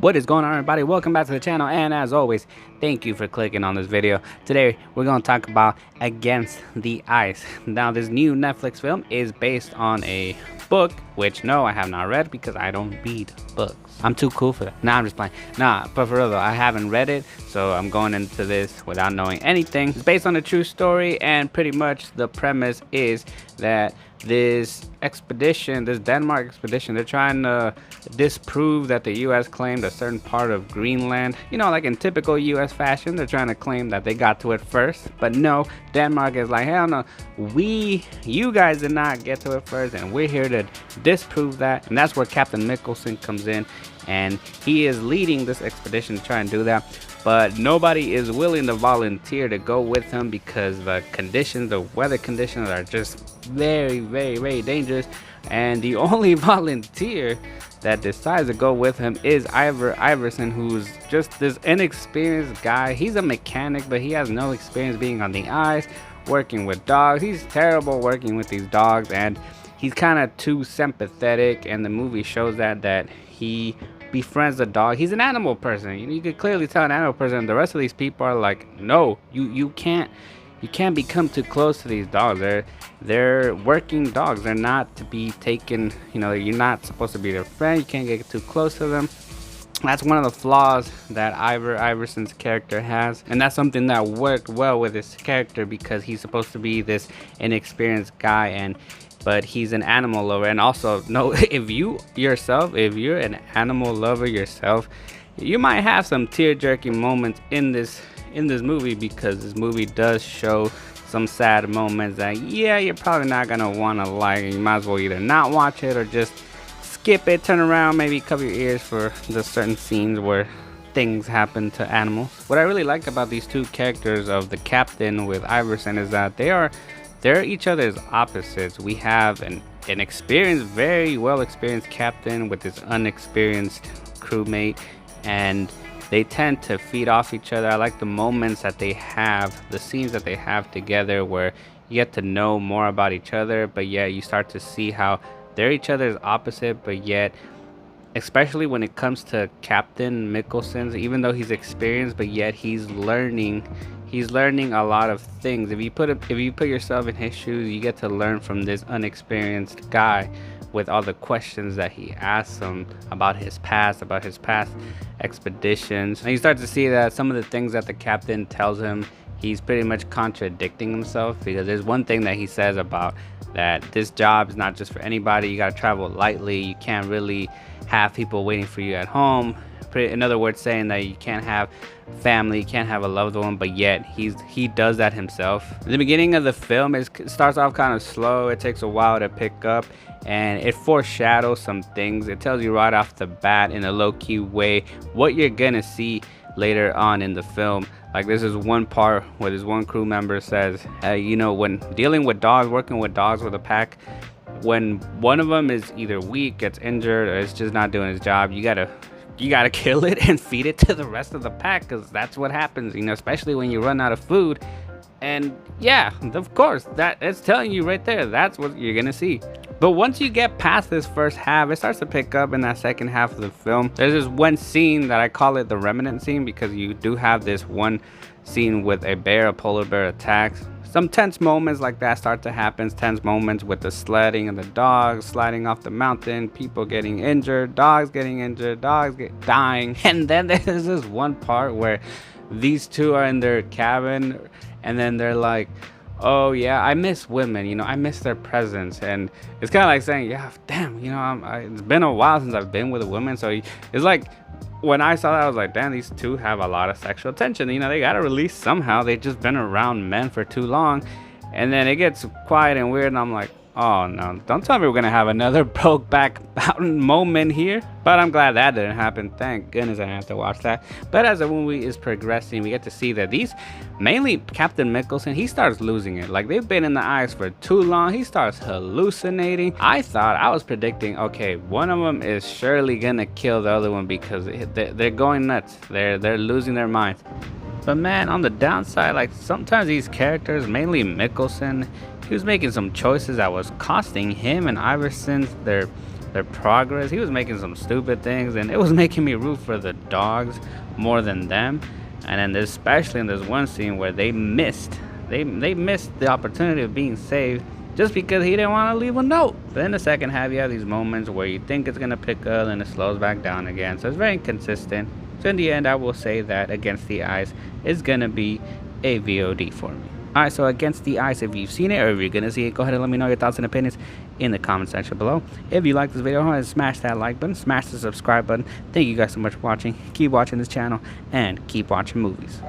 What is going on, everybody? Welcome back to the channel, and as always, thank you for clicking on this video. Today we're going to talk about Against the Ice. Now, this new Netflix film is based on a book, which no, I have not read because I don't read books. I'm too cool for that. Nah, I'm just playing. Nah, but for real though, I haven't read it, so I'm going into this without knowing anything. It's based on a true story, and pretty much the premise is that this expedition, this Denmark expedition, they're trying to disprove that the US claimed a certain part of Greenland. You know, like in typical US fashion, they're trying to claim that they got to it first. But no, Denmark is like, hell no, you guys did not get to it first, and we're here to disprove that. And that's where Captain Mikkelsen comes in, and he is leading this expedition to try and do that. But nobody is willing to volunteer to go with him because the conditions, the weather conditions are just very dangerous. And the only volunteer that decides to go with him is Ivar Iverson, who's just this inexperienced guy. He's a mechanic, but he has no experience being on the ice, working with dogs. He's terrible working with these dogs, and he's kind of too sympathetic, and the movie shows that he befriends the dog. He's an animal person. You could clearly tell an animal person. The rest of these people are like, no, you can't become too close to these dogs. They're working dogs. They're not to be taken. You know, you're not supposed to be their friend. You can't get too close to them. That's one of the flaws that Ivar Iverson's character has, and that's something that worked well with his character because he's supposed to be this inexperienced guy, but he's an animal lover. And also, no, if you're an animal lover yourself, you might have some tear-jerking moments in this movie, because this movie does show some sad moments that, yeah, you're probably not gonna want to like. You might as well either not watch it or just skip it, turn around, maybe cover your ears for the certain scenes where things happen to animals. What I really like about these two characters of the captain with Iverson is that they're each other's opposites. We have an experienced, very well experienced captain with his unexperienced crewmate, and they tend to feed off each other. I like the moments that they have, the scenes that they have together, where you get to know more about each other, but yet you start to see how they're each other's opposite, but yet, especially when it comes to Captain Mikkelsen, even though he's experienced, but yet he's learning a lot of things. If you put yourself in his shoes, you get to learn from this unexperienced guy with all the questions that he asks him about his past expeditions. And you start to see that some of the things that the captain tells him, he's pretty much contradicting himself, because there's one thing that he says about that this job is not just for anybody. You got to travel lightly. You can't really have people waiting for you at home. In other words, saying that you can't have family, you can't have a loved one, but yet he does that himself. The beginning of the film starts off kind of slow. It takes a while to pick up, and it foreshadows some things. It tells you right off the bat in a low-key way what you're gonna see later on in the film. Like, this is one part where this one crew member says, you know, when dealing with dogs, working with dogs with a pack, when one of them is either weak, gets injured, or is just not doing his job, you gotta kill it and feed it to the rest of the pack, because that's what happens, you know, especially when you run out of food. And yeah, of course, it's telling you right there, that's what you're gonna see. But once you get past this first half, it starts to pick up in that second half of the film. There's this one scene that I call it the remnant scene, because you do have this one scene with a polar bear attacks. Some tense moments like that start to happen. Tense moments with the sledding and the dogs sliding off the mountain, people getting injured, dogs dying. And then there's this one part where these two are in their cabin, and then they're like, oh yeah, I miss women, you know, I miss their presence. And it's kind of like saying, yeah, damn, you know, it's been a while since I've been with a woman. So it's like, when I saw that, I was like, damn, these two have a lot of sexual tension. You know, they got to release somehow. They've just been around men for too long. And then it gets quiet and weird, and I'm like, oh no, don't tell me we're gonna have another Brokeback Mountain moment here. But I'm glad that didn't happen. Thank goodness I didn't have to watch that. But as the movie is progressing, we get to see that mainly Captain Mikkelsen, he starts losing it. Like, they've been in the ice for too long. He starts hallucinating. I was predicting, okay, one of them is surely gonna kill the other one, because they're going nuts. They're losing their minds. But man, on the downside, like, sometimes these characters, mainly Mikkelsen, he was making some choices that was costing him and Iverson their progress. He was making some stupid things, and it was making me root for the dogs more than them. And then especially in this one scene where they missed the opportunity of being saved just because he didn't want to leave a note. But in the second half, you have these moments where you think it's gonna pick up and it slows back down again. So it's very inconsistent. So in the end, I will say that Against the Ice is gonna be a VOD for me. Alright, so Against the Ice, if you've seen it or if you're gonna see it, go ahead and let me know your thoughts and opinions in the comment section below. If you like this video, go ahead and smash that like button, smash the subscribe button. Thank you guys so much for watching. Keep watching this channel and keep watching movies.